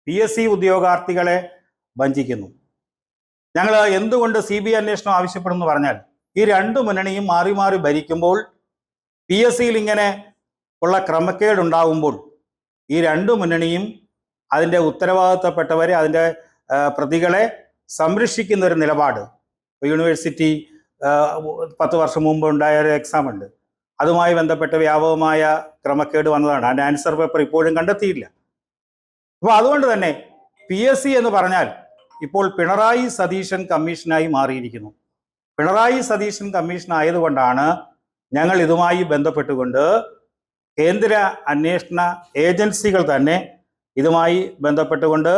PSC ഉദ്യോഗാർത്ഥികളെ വഞ്ചിക്കുന്നു. ഞങ്ങൾ എന്തുകൊണ്ട് CBI അന്വേഷണം ആവശ്യപ്പെടുന്നു പറഞ്ഞാൽ, ഈ രണ്ട് മുന്നണിയും മാറി മാറി ഭരിക്കുമ്പോൾ PSCയിൽ ഇങ്ങനെ ഉള്ള ക്രമക്കേടുണ്ടാകുമ്പോൾ ഈ രണ്ട് മുന്നണിയും അതിൻ്റെ ഉത്തരവാദിത്തപ്പെട്ടവരെ, അതിൻ്റെ പ്രതികളെ സംരക്ഷിക്കുന്ന ഒരു നിലപാട്. യൂണിവേഴ്സിറ്റി 10 വർഷം മുമ്പ് ഉണ്ടായ ഒരു എക്സാം ഉണ്ട്, അതുമായി ബന്ധപ്പെട്ട് വ്യാപകമായ ക്രമക്കേട് വന്നതാണ്. അതിൻ്റെ ആൻസർ പേപ്പർ ഇപ്പോഴും കണ്ടെത്തിയില്ല. അപ്പോൾ അതുകൊണ്ട് തന്നെ PSC എന്ന് പറഞ്ഞാൽ ഇപ്പോൾ പിണറായി സതീശൻ കമ്മീഷനായി മാറിയിരിക്കുന്നു. പിണറായി സതീശൻ കമ്മീഷൻ ആയതുകൊണ്ടാണ് ഞങ്ങൾ ഇതുമായി ബന്ധപ്പെട്ടുകൊണ്ട് കേന്ദ്ര അന്വേഷണ ഏജൻസികൾ തന്നെ ഇതുമായി ബന്ധപ്പെട്ടുകൊണ്ട്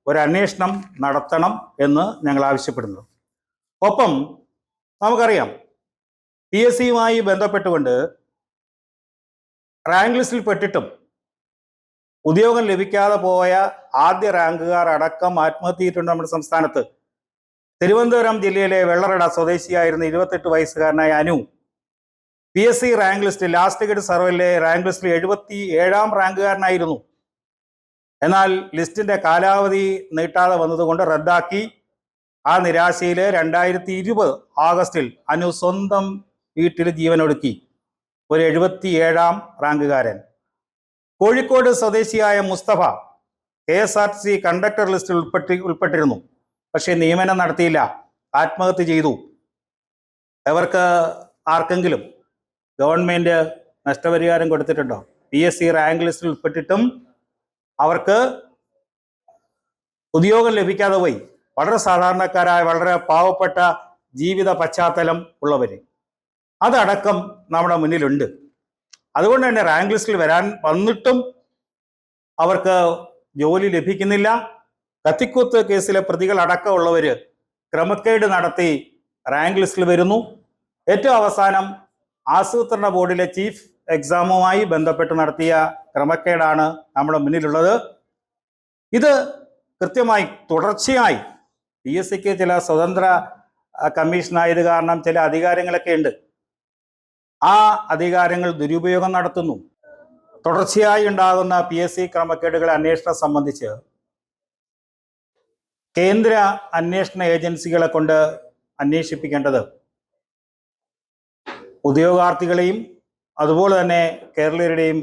ഒരു അന്വേഷണം നടത്തണം എന്ന് ഞങ്ങൾ ആവശ്യപ്പെടുന്നു. ഒപ്പം നമുക്കറിയാം, PSCയുമായി ബന്ധപ്പെട്ടുകൊണ്ട് റാങ്ക് ലിസ്റ്റിൽ പെട്ടിട്ടും ഉദ്യോഗം ലഭിക്കാതെ പോയ ആദ്യ റാങ്കുകാർ അടക്കം ആത്മഹത്യ ചെയ്തിട്ടുണ്ട് നമ്മുടെ സംസ്ഥാനത്ത്. തിരുവനന്തപുരം ജില്ലയിലെ വെള്ളറട സ്വദേശിയായിരുന്ന 28 വയസ്സുകാരനായ അനു PSC റാങ്ക് ലിസ്റ്റിൽ, ലാസ്റ്റ് ഗേഡ് സർവേയിലെ റാങ്ക് ലിസ്റ്റിൽ 77ാം റാങ്കുകാരനായിരുന്നു. എന്നാൽ ലിസ്റ്റിന്റെ കാലാവധി നീട്ടാതെ വന്നതുകൊണ്ട് റദ്ദാക്കി. ആ നിരാശയിൽ 2020 ആഗസ്റ്റിൽ അനു സ്വന്തം വീട്ടിൽ ജീവനൊടുക്കി. ഒരു 77ാം റാങ്കുകാരൻ. കോഴിക്കോട് സ്വദേശിയായ മുസ്തഫ KSRTC കണ്ടക്ടർ ലിസ്റ്റിൽ ഉൾപ്പെട്ടിരുന്നു. പക്ഷേ നിയമനം നടത്തിയില്ല, ആത്മഹത്യ ചെയ്തു. അവർക്ക് ആർക്കെങ്കിലും ഗവൺമെന്റ് നഷ്ടപരിഹാരം കൊടുത്തിട്ടുണ്ടോ? PSC റാങ്ക് ലിസ്റ്റിൽ ഉൾപ്പെട്ടിട്ടും അവർക്ക് ഉദ്യോഗം ലഭിക്കാതെ പോയി. വളരെ സാധാരണക്കാരായ, വളരെ പാവപ്പെട്ട ജീവിത പശ്ചാത്തലം ഉള്ളവർ അതടക്കം നമ്മുടെ മുന്നിലുണ്ട്. അതുകൊണ്ട് തന്നെ റാങ്ക് ലിസ്റ്റിൽ വന്നിട്ടും അവർക്ക് ജോലി ലഭിക്കുന്നില്ല. കത്തിക്കുത്ത് കേസിലെ പ്രതികൾ അടക്കമുള്ളവർ ക്രമക്കേട് നടത്തി റാങ്ക് ലിസ്റ്റിൽ വരുന്നു. ഏറ്റവും അവസാനം ആസൂത്രണ ബോർഡിലെ ചീഫ് എക്സാമുമായി ബന്ധപ്പെട്ട് നടത്തിയ ക്രമക്കേടാണ് നമ്മുടെ മുന്നിലുള്ളത്. ഇത് കൃത്യമായി തുടർച്ചയായി PSCക്ക് ചില സ്വതന്ത്ര കമ്മീഷനായത് കാരണം ചില അധികാരങ്ങളൊക്കെ ഉണ്ട്. ആ അധികാരങ്ങൾ ദുരുപയോഗം നടത്തുന്നു. തുടർച്ചയായി ഉണ്ടാകുന്ന PSC ക്രമക്കേടുകളെ അന്വേഷണം സംബന്ധിച്ച് കേന്ദ്ര അന്വേഷണ ഏജൻസികളെ കൊണ്ട് അന്വേഷിപ്പിക്കേണ്ടത് ഉദ്യോഗാർത്ഥികളെയും അതുപോലെ തന്നെ കേരളീയരുടെയും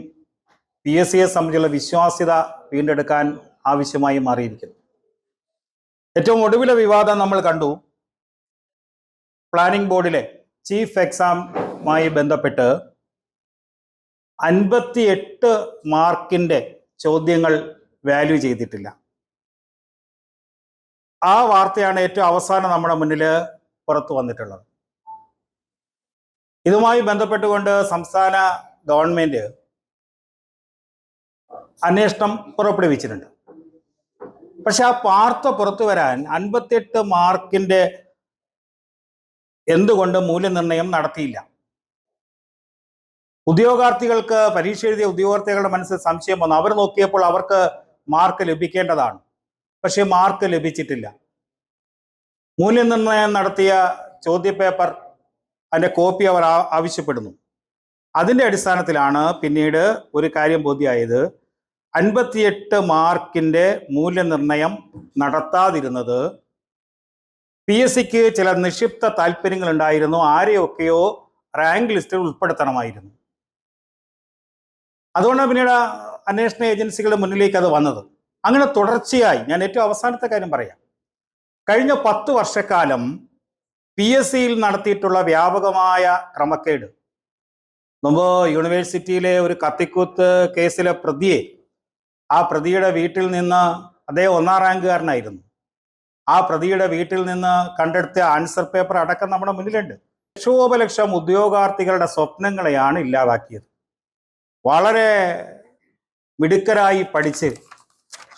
PSCയെ സംബന്ധിച്ചുള്ള വിശ്വാസ്യത വീണ്ടെടുക്കാൻ ആവശ്യമായി മാറിയിരിക്കുന്നു. ഏറ്റവും ഒടുവിലെ വിവാദം നമ്മൾ കണ്ടു. പ്ലാനിംഗ് ബോർഡിലെ ചീഫ് എക്സാമുമായി ബന്ധപ്പെട്ട് 58 മാർക്കിന്റെ ചോദ്യങ്ങൾ വാല്യൂ ചെയ്തിട്ടില്ല. ആ വാർത്തയാണ് ഏറ്റവും അവസാനം നമ്മുടെ മുന്നിൽ പുറത്തു വന്നിട്ടുള്ളത്. ഇതുമായി ബന്ധപ്പെട്ടുകൊണ്ട് സംസ്ഥാന ഗവൺമെന്റ് അന്വേഷണം പുറപ്പെടുവിച്ചിട്ടുണ്ട്. പക്ഷെ ആ വാർത്ത പുറത്തു വരാൻ 58 മാർക്കിന്റെ എന്തുകൊണ്ട് മൂല്യനിർണ്ണയം നടത്തിയില്ല? ഉദ്യോഗാർത്ഥികൾക്ക്, പരീക്ഷ എഴുതിയ ഉദ്യോഗാർത്ഥികളുടെ മനസ്സിൽ സംശയം വന്നു. അവർ നോക്കിയപ്പോൾ അവർക്ക് മാർക്ക് ലഭിക്കേണ്ടതാണ്, പക്ഷെ മാർക്ക് ലഭിച്ചിട്ടില്ല. മൂല്യനിർണ്ണയം നടത്തിയ ചോദ്യപേപ്പർ, അതിൻ്റെ കോപ്പി അവർ ആവശ്യപ്പെടുന്നു. അതിൻ്റെ അടിസ്ഥാനത്തിലാണ് പിന്നീട് ഒരു കാര്യം ബോധ്യമായത്. 58 മാർക്കിന്റെ മൂല്യനിർണ്ണയം നടത്താതിരുന്നത് PSCക്ക് ചില നിക്ഷിപ്ത താല്പര്യങ്ങൾ ഉണ്ടായിരുന്നു. ആരെയൊക്കെയോ റാങ്ക് ലിസ്റ്റിൽ ഉൾപ്പെടുത്തണമായിരുന്നു. അതുകൊണ്ടാണ് പിന്നീട് അന്വേഷണ ഏജൻസികളുടെ മുന്നിലേക്ക് അത് വന്നത്. അങ്ങനെ തുടർച്ചയായി, ഞാൻ ഏറ്റവും അവസാനത്തെ കാര്യം പറയാം, കഴിഞ്ഞ 10 വർഷക്കാലം PSCയിൽ നടത്തിയിട്ടുള്ള വ്യാപകമായ ക്രമക്കേട്. മുമ്പ് യൂണിവേഴ്സിറ്റിയിലെ ഒരു കത്തിക്കുത്ത് കേസിലെ പ്രതിയെ, ആ പ്രതിയുടെ വീട്ടിൽ നിന്ന്, അദ്ദേഹം 1ാം റാങ്കുകാരനായിരുന്നു, ആ പ്രതിയുടെ വീട്ടിൽ നിന്ന് കണ്ടെടുത്ത ആൻസർ പേപ്പർ അടക്കം നമ്മുടെ മുന്നിലുണ്ട്. ലക്ഷോപലക്ഷം ഉദ്യോഗാർത്ഥികളുടെ സ്വപ്നങ്ങളെയാണ് ഇല്ലാതാക്കിയത്. വളരെ മിടുക്കരായി പഠിച്ച്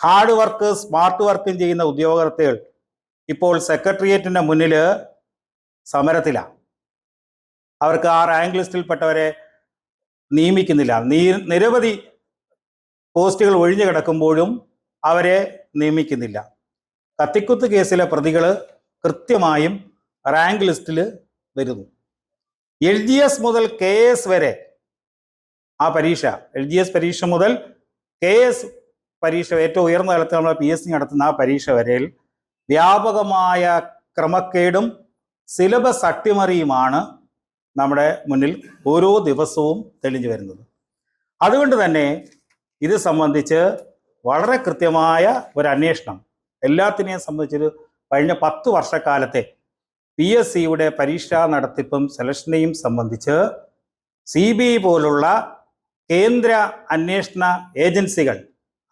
ഹാർഡ് വർക്ക്, സ്മാർട്ട് വർക്കും ചെയ്യുന്ന ഉദ്യോഗാർത്ഥികൾ ഇപ്പോൾ സെക്രട്ടേറിയറ്റിന്റെ മുന്നിൽ സമരത്തിലാണ്. അവർക്ക് ആ റാങ്ക് ലിസ്റ്റിൽപ്പെട്ടവരെ നിയമിക്കുന്നില്ല. നിരവധി പോസ്റ്റുകൾ ഒഴിഞ്ഞു കിടക്കുമ്പോഴും അവരെ നിയമിക്കുന്നില്ല. കത്തിക്കുത്ത് കേസിലെ പ്രതികൾ കൃത്യമായും റാങ്ക് ലിസ്റ്റിൽ വരുന്നു. LGS മുതൽ KS വരെ ആ പരീക്ഷ, LGS പരീക്ഷ മുതൽ KS പരീക്ഷ ഏറ്റവും ഉയർന്ന തലത്തിൽ നമ്മൾ PSC നടത്തുന്ന ആ പരീക്ഷ വരെയിൽ വ്യാപകമായ ക്രമക്കേടും സിലബസ് അട്ടിമറിയുമാണ് നമ്മുടെ മുന്നിൽ ഓരോ ദിവസവും തെളിഞ്ഞു വരുന്നത്. അതുകൊണ്ട് തന്നെ ഇത് സംബന്ധിച്ച് വളരെ കൃത്യമായ ഒരു അന്വേഷണം എല്ലാത്തിനെയും സംബന്ധിച്ചൊരു കഴിഞ്ഞ 10 വർഷക്കാലത്തെ PSCയുടെ പരീക്ഷാ നടത്തിപ്പും സെലക്ഷനെയും സംബന്ധിച്ച് CBI പോലുള്ള കേന്ദ്ര അന്വേഷണ ഏജൻസികൾ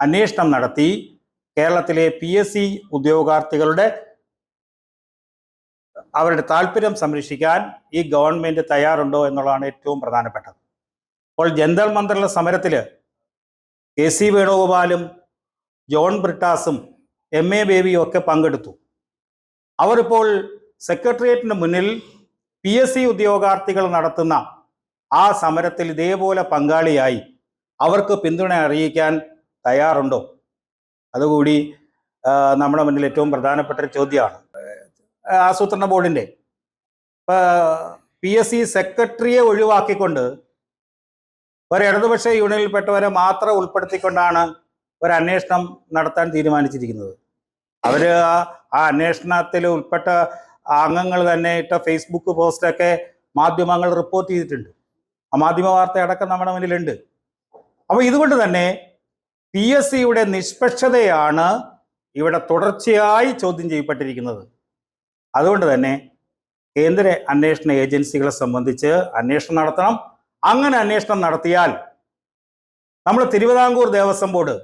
അന്വേഷണം നടത്തി കേരളത്തിലെ PSC ഉദ്യോഗാർത്ഥികളുടെ അവരുടെ താല്പര്യം സംരക്ഷിക്കാൻ ഈ ഗവൺമെന്റ് തയ്യാറുണ്ടോ എന്നുള്ളതാണ് ഏറ്റവും പ്രധാനപ്പെട്ടത്. അപ്പോൾ ജന്തർ മന്ദറിലെ സമരത്തിൽ KC വേണുഗോപാലും ജോൺ ബ്രിട്ടാസും MA ബേബിയും ഒക്കെ പങ്കെടുത്തു. അവരിപ്പോൾ സെക്രട്ടേറിയറ്റിന് മുന്നിൽ PSC ഉദ്യോഗാർത്ഥികൾ നടത്തുന്ന ആ സമരത്തിൽ ഇതേപോലെ പങ്കാളിയായി അവർക്ക് പിന്തുണ അറിയിക്കാൻ തയ്യാറുണ്ടോ? അതുകൂടി നമ്മുടെ മുന്നിൽ ഏറ്റവും പ്രധാനപ്പെട്ട ഒരു ചോദ്യമാണ്. ആസൂത്രണ ബോർഡിൻ്റെ PSC സെക്രട്ടറിയെ ഒഴിവാക്കിക്കൊണ്ട് ഒരു ഇടതുപക്ഷ യൂണിയനിൽപ്പെട്ടവരെ മാത്രം ഉൾപ്പെടുത്തിക്കൊണ്ടാണ് ഒരു അന്വേഷണം നടത്താൻ തീരുമാനിച്ചിരിക്കുന്നത്. അവർ ആ അന്വേഷണത്തിൽ ഉൾപ്പെട്ട അംഗങ്ങൾ തന്നെ ഇട്ട ഫേസ്ബുക്ക് പോസ്റ്റൊക്കെ മാധ്യമങ്ങൾ റിപ്പോർട്ട് ചെയ്തിട്ടുണ്ട്. ആ മാധ്യമ വാർത്ത അടക്കം നമ്മുടെ മുന്നിലുണ്ട്. അപ്പോൾ ഇതുകൊണ്ട് തന്നെ PSCയുടെ നിഷ്പക്ഷതയാണ് ഇവിടെ തുടർച്ചയായി ചോദ്യം ചെയ്യപ്പെട്ടിരിക്കുന്നത്. അതുകൊണ്ട് തന്നെ കേന്ദ്ര അന്വേഷണ ഏജൻസികളെ സംബന്ധിച്ച് അന്വേഷണം നടത്തണം. അങ്ങനെ അന്വേഷണം നടത്തിയാൽ നമ്മൾ തിരുവിതാംകൂർ ദേവസ്വം ബോർഡ്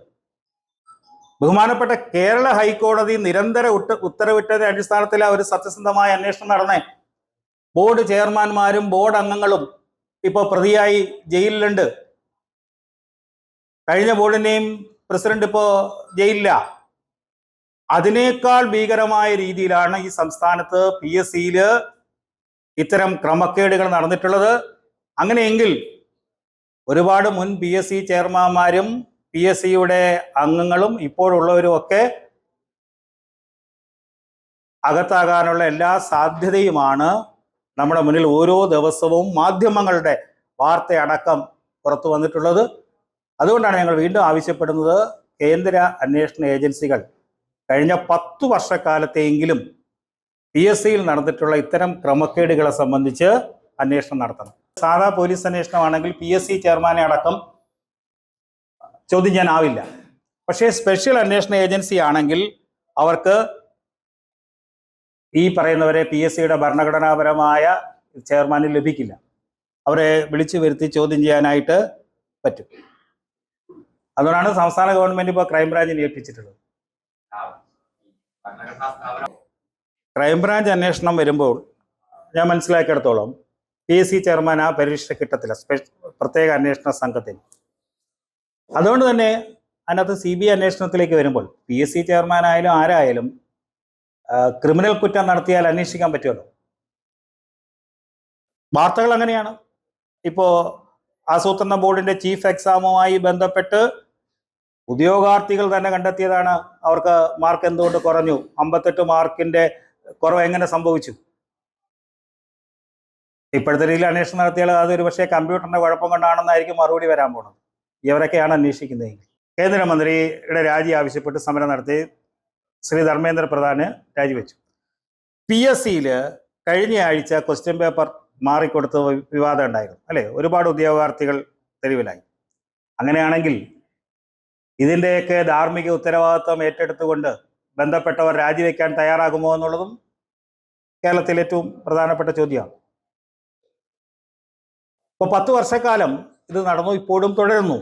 ബഹുമാനപ്പെട്ട കേരള ഹൈക്കോടതി നിരന്തര ഉത്തരവിട്ടതിന്റെ അടിസ്ഥാനത്തിൽ ഒരു സത്യസന്ധമായ അന്വേഷണം നടന്നേ. ബോർഡ് ചെയർമാൻമാരും ബോർഡ് അംഗങ്ങളും ഇപ്പോൾ പ്രതിയായി ജയിലിലുണ്ട്. കഴിഞ്ഞ ബോർഡിനെയും പ്രസിഡന്റ് ഇപ്പോൾ ജയിലില്ല. അതിനേക്കാൾ ഭീകരമായ രീതിയിലാണ് ഈ സംസ്ഥാനത്ത് PSCയിൽ ഇത്തരം ക്രമക്കേടുകൾ നടന്നിട്ടുള്ളത്. അങ്ങനെയെങ്കിൽ ഒരുപാട് മുൻ PSC ചെയർമാന്മാരും PSCയുടെ അംഗങ്ങളും ഇപ്പോഴുള്ളവരും ഒക്കെ അകത്താകാനുള്ള എല്ലാ സാധ്യതയുമാണ് നമ്മുടെ മുന്നിൽ ഓരോ ദിവസവും മാധ്യമങ്ങളുടെ വാർത്തയടക്കം പുറത്തു വന്നിട്ടുള്ളത്. അതുകൊണ്ടാണ് ഞങ്ങൾ വീണ്ടും ആവശ്യപ്പെടുന്നത്, കേന്ദ്ര അന്വേഷണ ഏജൻസികൾ കഴിഞ്ഞ 10 വർഷക്കാലത്തെയെങ്കിലും PSCയിൽ നടന്നിട്ടുള്ള ഇത്തരം ക്രമക്കേടുകളെ സംബന്ധിച്ച് അന്വേഷണം നടത്തണം. സാധാ പോലീസ് അന്വേഷണമാണെങ്കിൽ PSC ചെയർമാനെ അടക്കം ചോദ്യം ചെയ്യാനാവില്ല. പക്ഷേ സ്പെഷ്യൽ അന്വേഷണ ഏജൻസി ആണെങ്കിൽ അവർക്ക് ഈ പറയുന്നവരെ PSCയുടെ ഭരണഘടനാപരമായ ചെയർമാനിൽ ലഭിക്കില്ല. അവരെ വിളിച്ചു വരുത്തി ചോദ്യം ചെയ്യാനായിട്ട് പറ്റും. അതുകൊണ്ടാണ് സംസ്ഥാന ഗവൺമെന്റ് ഇപ്പോൾ ക്രൈംബ്രാഞ്ചിനെ ഏൽപ്പിച്ചിട്ടുള്ളത്. ക്രൈംബ്രാഞ്ച് അന്വേഷണം വരുമ്പോൾ ഞാൻ മനസ്സിലാക്കിയിടത്തോളം PSC ചെയർമാൻ ആ പരീക്ഷ കിട്ടത്തില്ല, പ്രത്യേക അന്വേഷണ സംഘത്തിന്. അതുകൊണ്ട് തന്നെ അതിനകത്ത് CBI അന്വേഷണത്തിലേക്ക് വരുമ്പോൾ PSC ചെയർമാനായാലും ആരായാലും ക്രിമിനൽ കുറ്റം നടത്തിയാൽ അന്വേഷിക്കാൻ പറ്റുമല്ലോ. വാർത്തകൾ അങ്ങനെയാണ്. ഇപ്പോൾ ആസൂത്രണ ബോർഡിന്റെ ചീഫ് എക്സാമുമായി ബന്ധപ്പെട്ട് ഉദ്യോഗാർത്ഥികൾ തന്നെ കണ്ടെത്തിയതാണ് അവർക്ക് മാർക്ക് എന്തുകൊണ്ട് കുറഞ്ഞു, 58 മാർക്കിന്റെ കുറവ് എങ്ങനെ സംഭവിച്ചു. ഇപ്പോഴത്തെ രീതിയിൽ അന്വേഷണം നടത്തിയാൽ അതൊരു പക്ഷേ കമ്പ്യൂട്ടറിന്റെ കുഴപ്പം കൊണ്ടാണെന്നായിരിക്കും മറുപടി വരാൻ പോകുന്നത്. ഇവരൊക്കെയാണ് അന്വേഷിക്കുന്നതെങ്കിൽ. കേന്ദ്രമന്ത്രിയുടെ രാജി ആവശ്യപ്പെട്ട് സമരം നടത്തി ശ്രീ ധർമ്മേന്ദ്ര പ്രധാന് രാജിവെച്ചു. PSCയിൽ കഴിഞ്ഞ ആഴ്ച ക്വസ്റ്റ്യൻ പേപ്പർ മാറിക്കൊടുത്ത വിവാദം ഉണ്ടായിരുന്നു അല്ലേ? ഒരുപാട് ഉദ്യോഗാർത്ഥികൾ തെരുവിലായി. അങ്ങനെയാണെങ്കിൽ ഇതിൻ്റെയൊക്കെ ധാർമ്മിക ഉത്തരവാദിത്വം ഏറ്റെടുത്തുകൊണ്ട് ബന്ധപ്പെട്ടവർ രാജിവെക്കാൻ തയ്യാറാകുമോ എന്നുള്ളതും കേരളത്തിൽ ഏറ്റവും പ്രധാനപ്പെട്ട ചോദ്യമാണ്. ഇപ്പോൾ 10 വർഷക്കാലം ഇത് നടന്നു, ഇപ്പോഴും തുടരുന്നു.